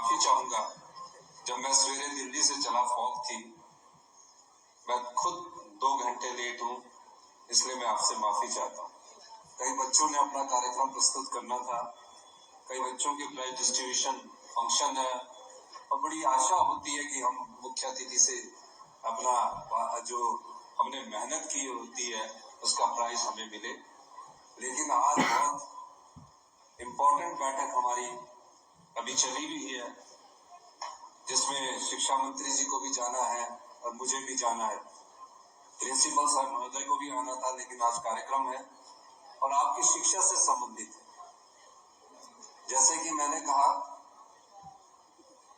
माफी चाहूंगा। जब मैं सवेरे दिल्ली से चला, फॉग थी, मैं खुद 2 घंटे लेट हूं, इसलिए मैं आपसे माफी चाहता हूं। कई बच्चों ने अपना कार्यक्रम प्रस्तुत करना था, कई बच्चों के प्राइज डिस्ट्रीब्यूशन फंक्शन है, और बड़ी आशा होती है कि हम मुख्य अतिथि से अपना जो हमने मेहनत की होती है उसका प्राइज हमें मिले। लेकिन आज बहुत इम्पोर्टेंट बैठक हमारी अभी चली हुई है, जिसमें शिक्षा मंत्री जी को भी जाना है और मुझे भी जाना है। प्रिंसिपल साहब महोदय को भी आना था, लेकिन आज कार्यक्रम है और आपकी शिक्षा से संबंधित है। जैसे कि मैंने कहा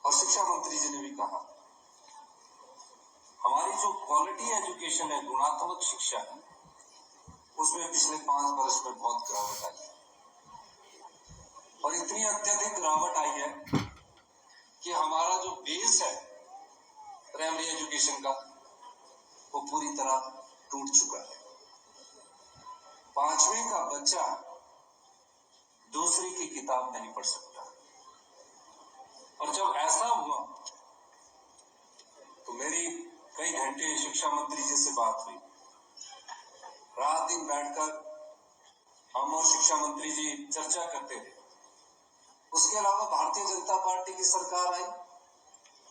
और शिक्षा मंत्री जी ने भी कहा, हमारी जो क्वालिटी एजुकेशन है, गुणात्मक शिक्षा है, उसमें पिछले 5 वर्ष में बहुत गिरावट आई है। और इतनी अत्यधिक गिरावट आई है कि हमारा जो बेस है प्राइमरी एजुकेशन का, वो पूरी तरह टूट चुका है। 5वीं का बच्चा दूसरी की किताब नहीं पढ़ सकता। और जब ऐसा हुआ तो मेरी कई घंटे शिक्षा मंत्री जी से बात हुई। रात दिन बैठकर हम और शिक्षा मंत्री जी चर्चा करते थे। उसके अलावा भारतीय जनता पार्टी की सरकार आई,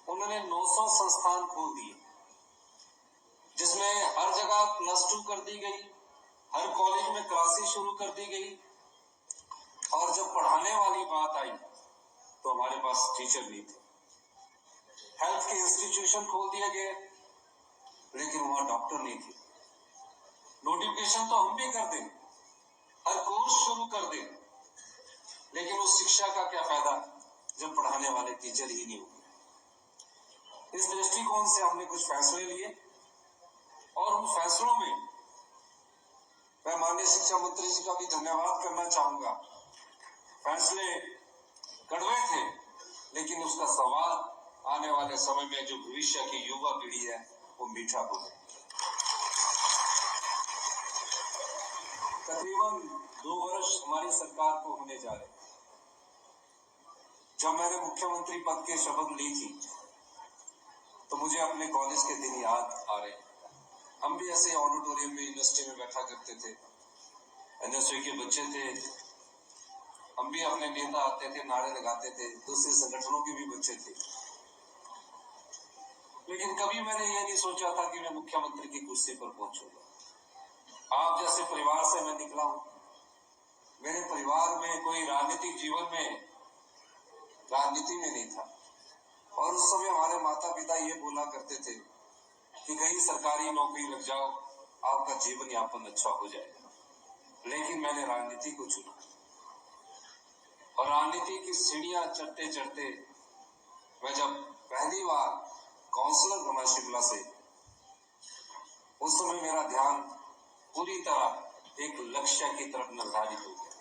उन्होंने 900 संस्थान खोल दिए, जिसमें हर जगह +2 कर दी गई, हर कॉलेज में क्लासेस शुरू कर दी गई। और जब पढ़ाने वाली बात आई तो हमारे पास टीचर नहीं थे। हेल्थ के इंस्टीट्यूशन खोल दिए गए, लेकिन वहां डॉक्टर नहीं थे। नोटिफिकेशन तो हम भी कर दें, हर कोर्स शुरू कर दें, लेकिन उस शिक्षा का क्या फायदा जब पढ़ाने वाले टीचर ही नहीं होंगे। इस दृष्टिकोण से हमने कुछ फैसले लिए और उन फैसलों में मैं माननीय शिक्षा मंत्री जी का भी धन्यवाद करना चाहूंगा। फैसले कड़वे थे, लेकिन उसका स्वाद आने वाले समय में जो भविष्य की युवा पीढ़ी है वो मीठा बोले। तकरीबन 2 वर्ष हमारी सरकार को होने जा रहे। जब मैंने मुख्यमंत्री पद की शपथ ली थी तो मुझे अपने कॉलेज के दिन याद आ रहे। हम भी ऐसे ऑडिटोरियम में, यूनिवर्सिटी में बैठा करते थे, एनएसयू के बच्चे थे, हम भी अपने नेता आते थे, नारे लगाते थे, दूसरे संगठनों के भी बच्चे थे। लेकिन कभी मैंने ये नहीं सोचा था कि मैं मुख्यमंत्री की कुर्सी पर पहुंचूंगा। आप जैसे परिवार से मैं निकला हूं। मेरे परिवार में कोई राजनीतिक जीवन में, राजनीति में नहीं था। और उस समय हमारे माता पिता ये बोला करते थे कि कहीं सरकारी नौकरी लग जाओ, आपका जीवन यापन अच्छा हो जाएगा। लेकिन मैंने राजनीति को चुना और राजनीति की सीढ़ियां चढ़ते चढ़ते मैं जब पहली बार काउंसलर बना शिमला से, उस समय मेरा ध्यान पूरी तरह एक लक्ष्य की तरफ निर्धारित हो गया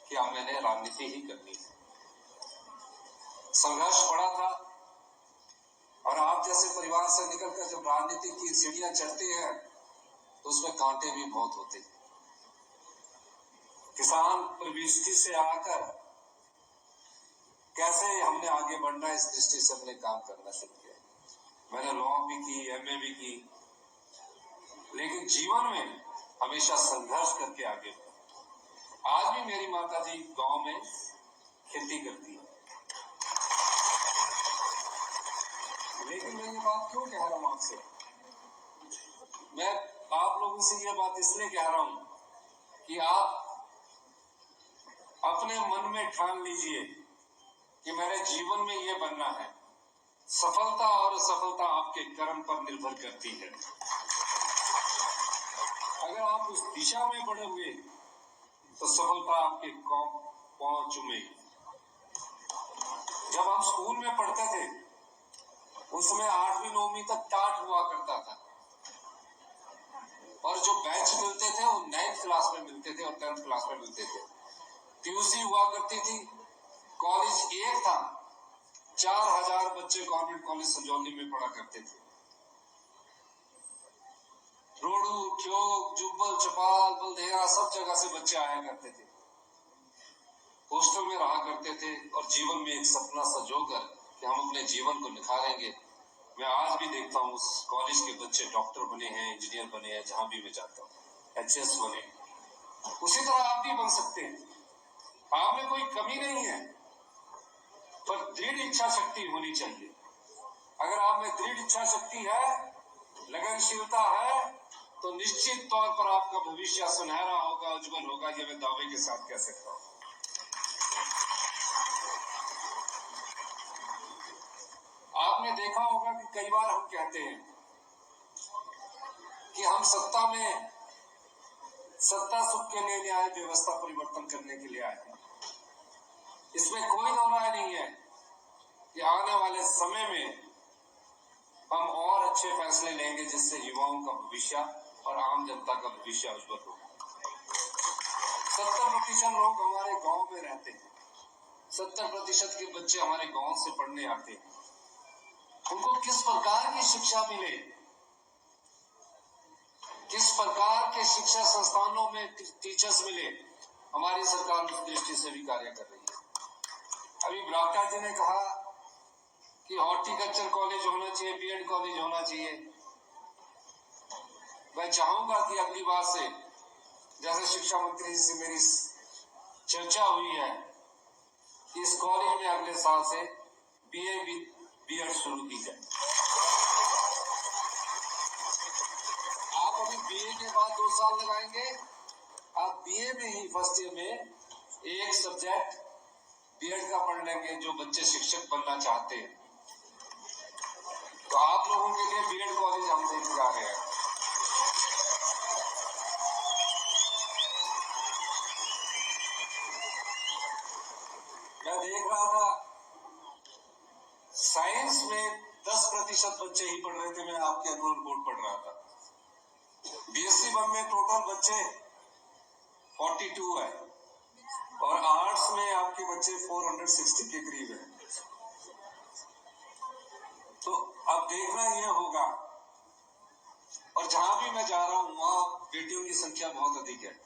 कि अब मैंने राजनीति ही करनी है। संघर्ष बड़ा था और आप जैसे परिवार से निकलकर जब राजनीति की सीढ़ियां चढ़ते हैं तो उसमें कांटे भी बहुत होते हैं। किसान प्रविष्टि से आकर कैसे हमने आगे बढ़ना, इस दृष्टि से हमने काम करना शुरू किया। मैंने लॉ भी की, एमए भी की, लेकिन जीवन में हमेशा संघर्ष करके आगे बढ़ा। आज भी मेरी माता जी गांव में खेती करती है। लेकिन मैं ये बात क्यों कह रहा हूं आपसे? मैं आप लोगों से ये बात इसलिए कह रहा हूं कि आप अपने मन में ठान लीजिए कि मेरे जीवन में ये बनना है। सफलता और असफलता आपके कर्म पर निर्भर करती है। अगर आप उस दिशा में बढ़े हुए तो सफलता आपके पांव चूमेगी। जब हम स्कूल में पढ़ते थे उसमें 8वीं 9वीं तक टाट हुआ करता था और जो बेंच मिलते थे वो 9th क्लास में मिलते थे और 10th क्लास में मिलते थे। ट्यूसी हुआ करती थी, कॉलेज एक था, 4000 बच्चे गवर्नमेंट कॉलेज संजौली में पढ़ा करते थे। रोडू, ठियोग, जुब्बल, चपाल, बलदेया सब जगह से बच्चे आया करते थे। हॉस्टल में रहा करते थे और जीवन में एक सपना संजोकर कि कि हम अपने जीवन को निखारेंगे। मैं आज भी देखता हूँ उस कॉलेज के बच्चे डॉक्टर बने हैं, इंजीनियर बने हैं, जहां भी मैं जाता हूँ, एचएस बने। उसी तरह आप भी बन सकते हैं। आप में कोई कमी नहीं है, पर दृढ़ इच्छा शक्ति होनी चाहिए। अगर आप में दृढ़ इच्छा शक्ति है, लगनशीलता है, तो निश्चित तौर पर आपका भविष्य सुनहरा होगा, उज्जवल होगा। ये मैं दावे के साथ कह सकता हूँ। आपने देखा होगा कि कई बार हम कहते हैं कि हम सत्ता सुख के लिए आए, व्यवस्था परिवर्तन करने के लिए आए हैं। इसमें कोई दो राय नहीं है कि आने वाले समय में हम और अच्छे फैसले लेंगे, जिससे युवाओं का भविष्य और आम जनता का भविष्य उज्जवल हो। 70% लोग हमारे गांव में रहते हैं, 70% के बच्चे हमारे गांव से पढ़ने आते हैं। उनको किस प्रकार की शिक्षा मिले, किस प्रकार के शिक्षा संस्थानों में टीचर्स मिले, हमारी सरकार उस दृष्टि से भी कार्य कर रही है। अभी ब्राक्टा जी ने कहा कि हॉर्टिकल्चर कॉलेज होना चाहिए, बीएड कॉलेज होना चाहिए। मैं चाहूंगा कि अगली बार से, जैसे शिक्षा मंत्री जी से मेरी चर्चा हुई है, कि इस कॉलेज में अगले साल से बीएड शुरू की जाए। आप अभी बीए के बाद 2 साल लगाएंगे, आप बीए में ही फर्स्ट ईयर में एक सब्जेक्ट बीएड का पढ़ लेंगे, जो बच्चे शिक्षक बनना चाहते हैं। तो आप लोगों के लिए बीएड कॉलेज हम देख जा रहे हैं। मैं देख रहा था साइंस में 10% बच्चे ही पढ़ रहे थे। मैं आपके एनुअल रिपोर्ट पढ़ रहा था। बीएससी 1 में टोटल बच्चे 42 है, और आर्ट्स में आपके बच्चे 460 के करीब है। तो अब देखना यह होगा, और जहां भी मैं जा रहा हूं वहां बेटियों की संख्या बहुत अधिक है।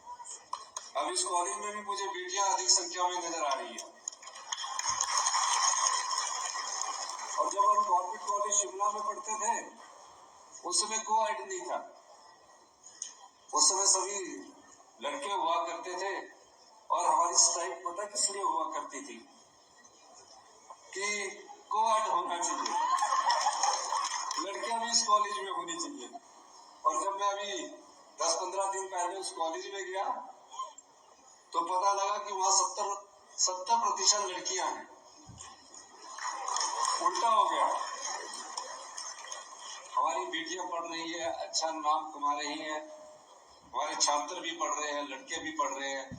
अब इस कॉलेज में भी मुझे बेटियां अधिक संख्या में नजर आ रही है। और जब हम गवर्नमेंट कॉलेज शिमला में पढ़ते थे, उस समय को-एड नहीं था। उस समय सभी लड़के हुआ करते थे, और हमारी स्ट्राइक पता किस लिए हुआ करती थी कि को-एड होना चाहिए, लड़कियां भी इस कॉलेज में होनी चाहिए। और जब मैं अभी 10-15 दिन पहले उस कॉलेज में गया, तो पता लगा कि वहां 70% लड़कियां हैं। उल्टा हो गया। हमारी बेटियां पढ़ रही है, अच्छा नाम कमा रही हैं, हमारे छात्र भी पढ़ रहे हैं, लड़के भी पढ़ रहे हैं,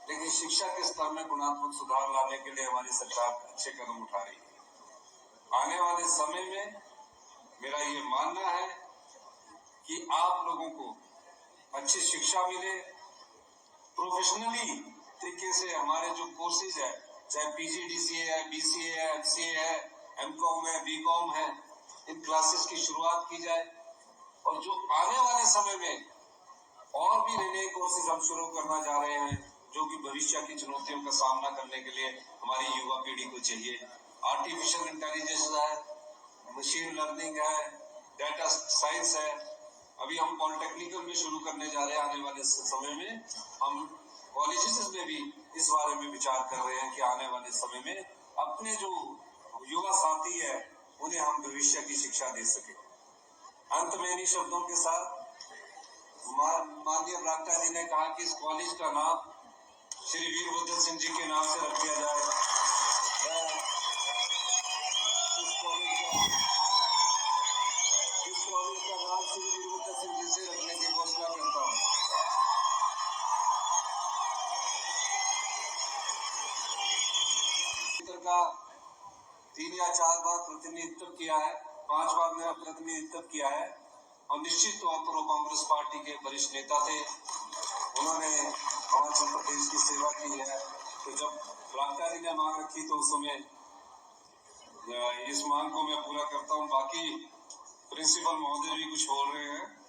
लेकिन शिक्षा के स्तर में गुणात्मक सुधार लाने के लिए हमारी सरकार अच्छे कदम उठा रही है। आने वाले समय में मेरा ये मानना है कि आप लोगों को अच्छी शिक्षा मिले, प्रोफेशनली तरीके से हमारे जो कोर्सेज है, चाहे पीजीडीसीए है, बीसीए है, एमसीए है, एमकॉम है, बीकॉम है, इन क्लासेस की शुरुआत की जाए। और जो आने वाले समय में और भी नए कोर्सेज हम शुरू करना जा रहे हैं, जो कि भविष्य की चुनौतियों का सामना करने के लिए हमारी युवा पीढ़ी को चाहिए। आर्टिफिशियल इंटेलिजेंस है, मशीन लर्निंग है, डाटा साइंस है। अभी हम पॉलिटेक्निकल में शुरू करने जा रहे हैं। आने वाले समय में हम कॉलेजेस में भी इस बारे में विचार कर रहे हैं कि आने वाले समय में अपने जो युवा साथी है, उन्हें हम भविष्य की शिक्षा दे सके। अंत में इन्हीं शब्दों के साथ, माननीय ब्राक्टा जी ने कहा कि इस कॉलेज का नाम श्री वीरभद्र सिंह जी के नाम से रख दिया जाए। इस कॉलेज का नाम श्री वीरभद्र सिंह जी से रखने की घोषणा करता हूँ। का 3 या 4 बार प्रतिनिधित्व किया है, 5 बार मेरा प्रतिनिधित्व किया है, और निश्चित तौर पर वो कांग्रेस पार्टी के वरिष्ठ नेता थे। उन्होंने हिमाचल प्रदेश की सेवा की है। तो जब ब्राक्टा जी ने मांग रखी, तो उस समय इस मांग को मैं पूरा करता हूँ। बाकी प्रिंसिपल महोदय भी कुछ बोल रहे हैं।